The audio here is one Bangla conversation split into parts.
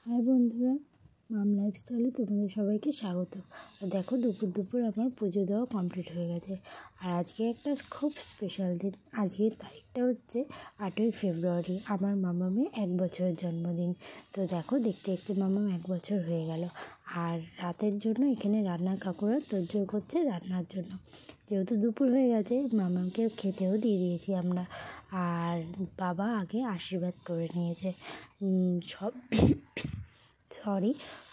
হাই বন্ধুরা, মাম লাইফস্টাইলে তোমাদের সবাইকে স্বাগত। আর দেখো দুপুর আমার পুজো দেওয়া কমপ্লিট হয়ে গেছে। আর আজকে একটা খুব স্পেশাল দিন। আজকের তারিখটা হচ্ছে 8ই ফেব্রুয়ারি, আমার মামামের 1 বছরের জন্মদিন। তো দেখো দেখতে দেখতে মামাম 1 বছর হয়ে গেল। আর রাতের জন্য এখানে রান্নার কাকুরা তোড়জোড় করছে রান্নার জন্য। যেহেতু দুপুর হয়ে গেছে, মামামকে খেতেও দিয়ে দিয়েছি আমরা। আর বাবা আগে আশীর্বাদ করে নিয়েছে।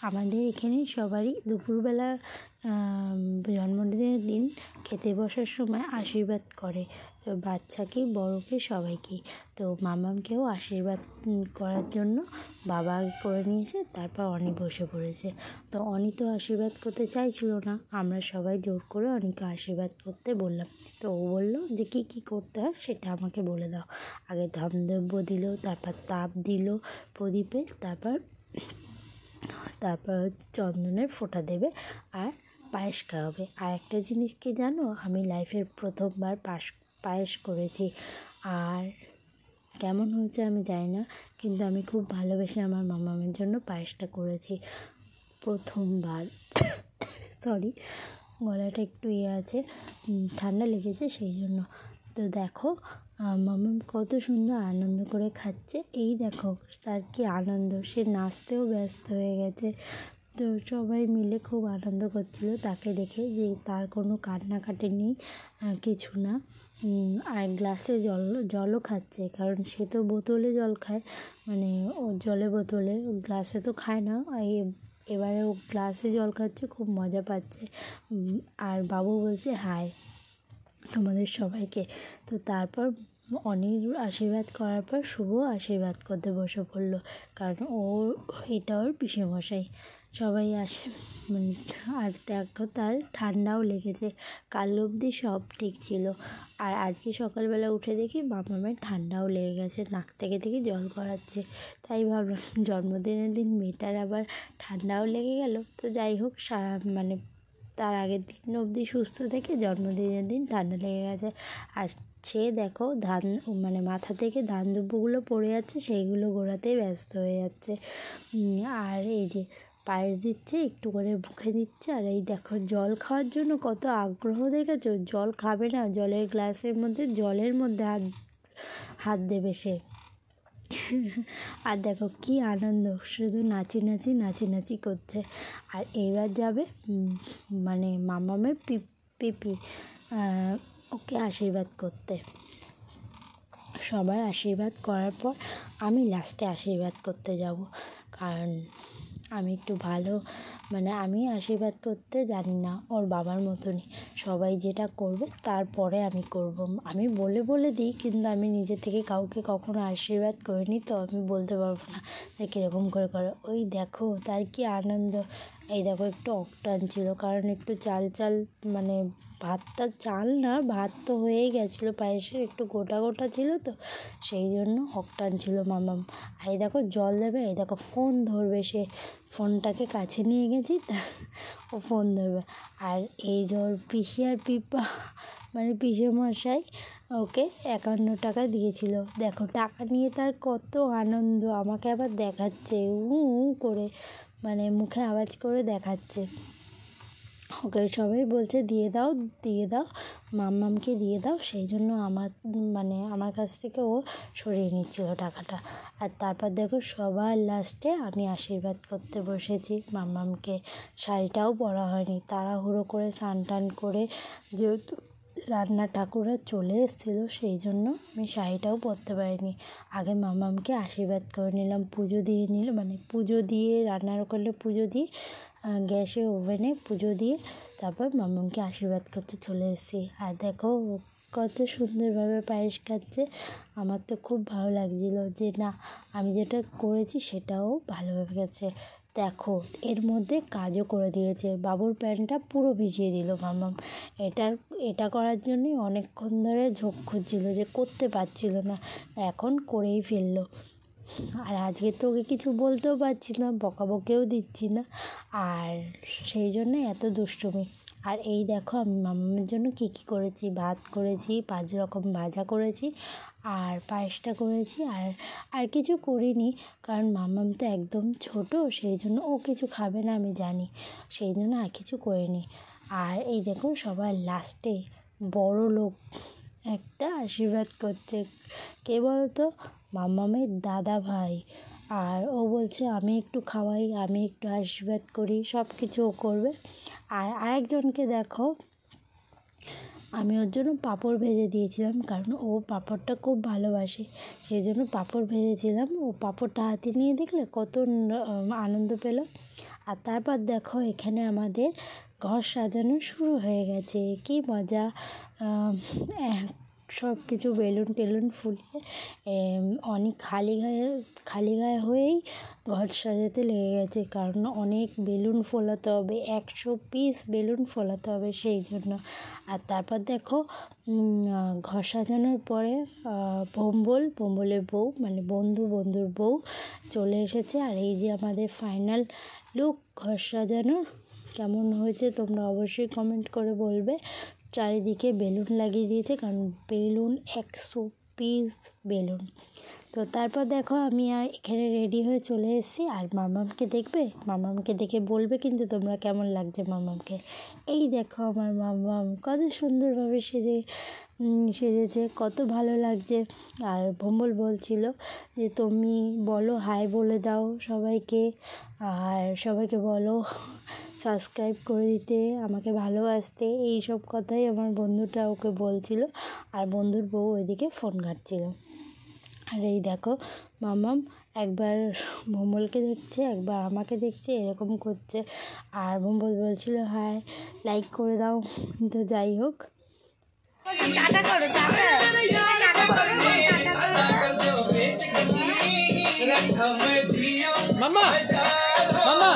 আমাদের এখানে সবারই দুপুরবেলা জন্মদিনের দিন খেতে বসার সময় আশীর্বাদ করে, বাচ্চাকে বড়কে সবাইকেই। তো মামামকেও আশীর্বাদ করার জন্য বাবা করে নিয়েছে, তারপর অনি বসে পড়েছে। তো অনি তো আশীর্বাদ করতে চাইছিল না, আমরা সবাই জোর করে অনিকে আশীর্বাদ করতে বললাম। তো ও বললো যে কী করতে হয় সেটা আমাকে বলে দাও। আগে ধূপদ্রব্য দিল, তারপর তাপ দিল প্রদীপে, তারপর চন্দনের ফোঁটা দেবে আর পায়েস খাওয়াবে। আর একটা জিনিস কি জানো, আমি লাইফের প্রথমবার পায়েস করেছি। আর কেমন হয়েছে আমি জানি না, কিন্তু আমি খুব ভালোবেসে আমার মামামের জন্য পায়েসটা করেছি প্রথমবার। সরি, গলাটা একটু আছে, ঠান্ডা লেগেছে সেই জন্য। তো দেখো মামাম কত সুন্দর আনন্দ করে খাচ্ছে। এই দেখো তার কি আনন্দ, সে নাচতেও ব্যস্ত হয়ে গেছে। তো সবাই মিলে খুব আনন্দ করছিল তাকে দেখে, যে তার কোনো কান্নাকাটি নেই, কিছু না। আর গ্লাসে জলও খাচ্ছে, কারণ সে তো বোতলে জল খায়, মানে ও জলের বোতলে, গ্লাসে তো খায় না। এবারে ও গ্লাসে জল খাচ্ছে, খুব মজা পাচ্ছে। আর বাবু বলছে হাই তোমাদের সবাইকে। তো তারপর অনির আশীর্বাদ করার পর শুভ আশীর্বাদ করতে বসে পড়লো, কারণ এটা ওর পিসেমশাই। সবাই আসে, আর দেখো তার ঠান্ডাও লেগেছে। কাল অবধি সব ঠিক ছিল, আর আজকে সকালবেলা উঠে দেখি মামামের ঠান্ডাও লেগে গেছে, নাক থেকে জল গড়াচ্ছে। তাই ভাবলাম জন্মদিনের দিন মেয়েটার আবার ঠান্ডাও লেগে গেল। তো যাই হোক, তার আগের দিন অবধি সুস্থ থেকে জন্মদিনের দিন ঠান্ডা লেগে গেছে। আর সে দেখো মাথা থেকে ধান দুব্বগুলো পড়ে যাচ্ছে, সেইগুলো গোড়াতেই ব্যস্ত হয়ে যাচ্ছে। আর এই যে পায়েস দিচ্ছে, একটু করে মুখে দিচ্ছে। আর এই দেখো জল খাওয়ার জন্য কত আগ্রহ দেখেছো, জল খাবে না, জলের গ্লাসের মধ্যে জলের মধ্যে হাত দেবে সে। আর দেখো কি আনন্দ, শুধু নাচি করছে। আর এইবার যাবে মামামের পিপি ওকে আশীর্বাদ করতে। সবার আশীর্বাদ করার পর আমি লাস্টে আশীর্বাদ করতে যাব, কারণ আমি একটু ভালো, আমি আশীর্বাদ করতে জানি না, ওর বাবার মতনই। সবাই যেটা করবে তারপরে আমি করব। আমি বলে দিই, কিন্তু আমি নিজে থেকে কাউকে কখনো আশীর্বাদ করিনি, তো আমি বলতে পারবো না যে কীরকম করে করে। ওই দেখো তার কি আনন্দ। এই দেখো একটু অকটান ছিল, কারণ একটু চাল ভাতটা চাল না, ভাত তো হয়েই গেছিলো, পায়েসের একটু গোটা ছিল, তো সেই জন্য অকটান ছিল মামাম। এই দেখো জল দেবে, এই দেখো ফোন ধরবে, সে ফোনটাকে কাছে নিয়ে গেছি তা ও ফোন ধরবে। আর এই যে ওর পিসি আর পিপা পিসেমশাই ওকে 51 টাকা দিয়েছিল। দেখো টাকা নিয়ে তার কত আনন্দ, আমাকে আবার দেখাচ্ছে করে, মুখে আওয়াজ করে দেখাচ্ছে। ওকে সবাই বলছে দিয়ে দাও মাম্মামকে দিয়ে দাও, সেই জন্য আমার কাছ থেকে ও সরিয়ে নিচ্ছিল টাকাটা। আর তারপর দেখো সবার লাস্টে আমি আশীর্বাদ করতে বসেছি মাম্মামকে। শাড়িটাও পরা হয়নি, তাড়াহুড়ো করে স্নান টান করে, যেহেতু রান্নার ঠাকুররা চলে এসেছিলো, সেই জন্য আমি শাড়িটাও পরতে পারিনি। আগে মাম্মামকে আশীর্বাদ করে নিলাম, পুজো দিয়ে রান্নার করলে পুজো দিয়ে, গ্যাসে ওভেনে পুজো দিয়ে, তারপর মাম্মামকে আশীর্বাদ করতে চলে এসেছি। আর দেখো কত সুন্দরভাবে পায়েস খাচ্ছে। আমার তো খুব ভালো লাগছিলো যে না, আমি যেটা করেছি সেটাও ভালোভাবে গেছে। দেখো এর মধ্যে কাজও করে দিয়েছে, বাবুর প্যান্টটা পুরো ভিজিয়ে দিল মাম্মাম। এটা করার জন্যই অনেকক্ষণ ধরে ঝোঁক খুঁজছিল, যে করতে পারছিল না, এখন করেই ফেললো। আর আজকে তো ওকে কিছু বলতেও পারছি না, বকাবকিও দিচ্ছি না, আর সেই জন্য এত দুষ্টুমি। আর এই দেখো আমি মামামের জন্য কী কী করেছি, ভাত করেছি, 5 রকম ভাজা করেছি, আর পায়েসটা করেছি, আর কিছু করিনি, কারণ মামাম তো একদম ছোট, সেই জন্য ও কিছু খাবে না আমি জানি, সেই জন্য আর কিছু করিনি। আর এই দেখো সবার লাস্টে বড় লোক একটা আশীর্বাদ করছে, কে বলতো? মামামের দাদা ভাই। আর ও বলছে আমি একটু খাওয়াই, আমি একটু আশীর্বাদ করি, সব কিছু ও করবে। আর আরেকজনকে দেখো, আমি ওর জন্য পাঁপড় ভেজে দিয়েছিলাম, কারণ ও পাঁপড়টা খুব ভালোবাসে, সেই জন্য পাঁপড় ভেজেছিলাম। ও পাঁপড়টা হাতে নিয়ে দেখলে কত আনন্দ পেল। আর তারপর দেখো এখানে আমাদের ঘর সাজানো শুরু হয়ে গেছে, কি মজা! সব কিছু বেলুন টেলুন ফুলিয়ে অনেক খালি গায়ে হয়েই ঘর সাজাতে লেগে গেছে, কারণ অনেক বেলুন ফোলাতে হবে, 100 পিস বেলুন ফোলাতে হবে সেই জন্য। আর তারপর দেখো ঘর সাজানোর পরে ভোম্বলের বউ মানে বন্ধুর বউ চলে এসেছে। আর এই যে আমাদের ফাইনাল লুক ঘর সাজানোর। কেমন হয়েছে তোমরা অবশ্যই কমেন্ট করে বলবে। চারিদিকে বেলুন লাগিয়ে দিয়েছে, কারণ বেলুন 100 পিস বেলুন। তো তারপর দেখো আমি এখানে রেডি হয়ে চলে এসেছি। আর মামামকে দেখবে, মামামকে দেখে বলবে কিন্তু তোমরা কেমন লাগছে মামামকে। এই দেখো আমার মামাম কত সুন্দরভাবে সেজেছে, কত ভালো লাগছে। আর ভোম্বল বলছিল যে তুমি বলো, হাই বলে দাও সবাইকে, আর সবাইকে বলো সাবস্ক্রাইব করে দিতে, আমাকে ভালোবাসতে, এই সব কথাই আমার বন্ধুটা ওকে বলছিল। আর বন্ধুর বউ ওইদিকে ফোন ঘাঁটছিল। আর এই দেখো মামাম একবার ভোম্বলকে দেখছে, একবার আমাকে দেখছে, এরকম করছে। আর ভোম্বল বলছিল হাই লাইক করে দাও। তো যাই হোক, টাটা করো, টাটা মামা মামা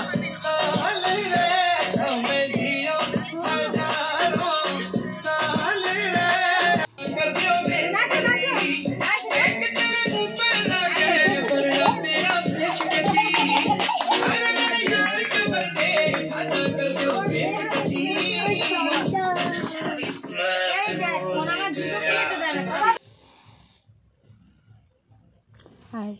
আর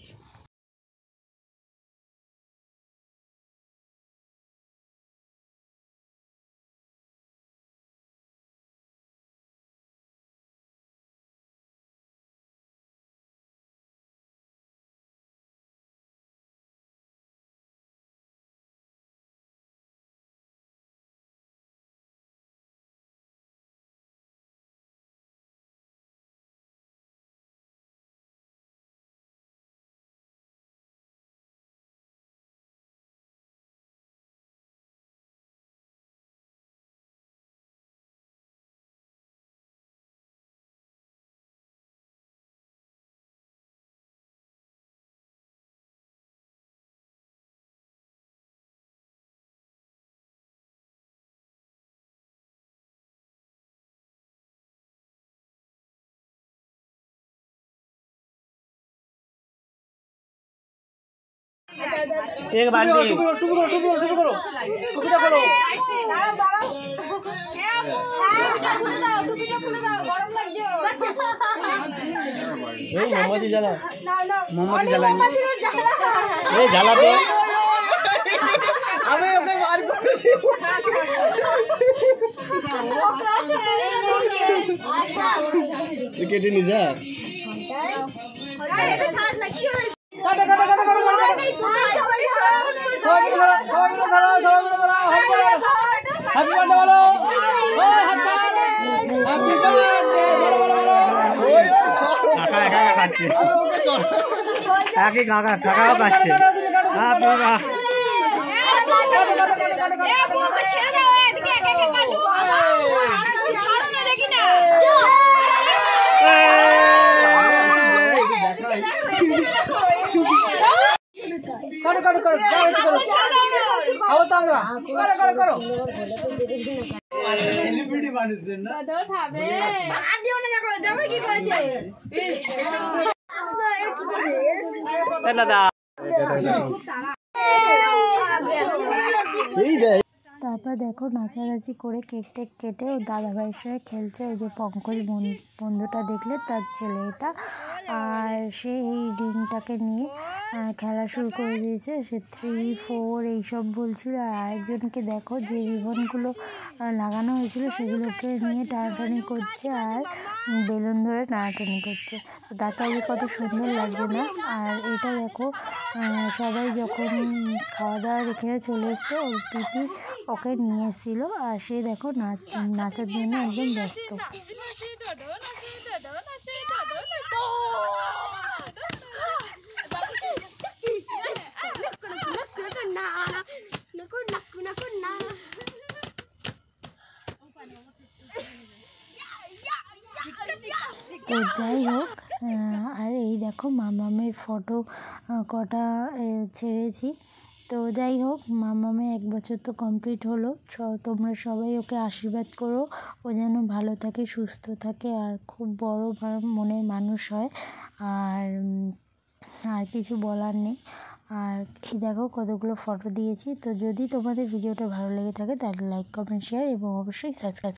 एक बार मोमबत्ती जला, मोमबत्ती जलाएंगे, जला तो अबे ओके मार को केटी निजा তারপর দেখো নাচানাচি করে কেক টেক কেটে ও দাদাভাইয়ের সঙ্গে খেলছে। ওই যে পঙ্কজ বন্ধুটা দেখলে তার ছেলে এটা, আর সে এই রিংটাকে নিয়ে খেলা শুরু করে দিয়েছে। সে 3, 4 এইসব বলছিল। আর আরেকজনকে দেখো যে রিবনগুলো লাগানো হয়েছিল সেগুলোকে নিয়ে টানাটানি করছে আর বেলুন ধরে টানাটানি করছে। তো তাকে কত সুন্দর লাগছে না। আর এটা দেখো সবাই যখন খাওয়া দাওয়া রেখে চলে এসছে, ওর পিপি ওকে নিয়ে এসেছিল। আর সে দেখো নাচার জন্য একদম ব্যস্ত। তো যাই হোক, আর এই দেখো মামামের ফটো কটা ছেড়েছি। তো যাই হোক, মামামে 1 বছর তো কমপ্লিট হলো। তোমরা সবাই ওকে আশীর্বাদ করো, ও যেন ভালো থাকে, সুস্থ থাকে আর খুব বড় মনের মানুষ হয়। আর কিছু বলার নেই। আর এই দেখো কতগুলো ফটো দিয়েছি। তো যদি তোমাদের ভিডিওটা ভালো লেগে থাকে তাহলে লাইক, কমেন্ট, শেয়ার এবং অবশ্যই সাবস্ক্রাইব।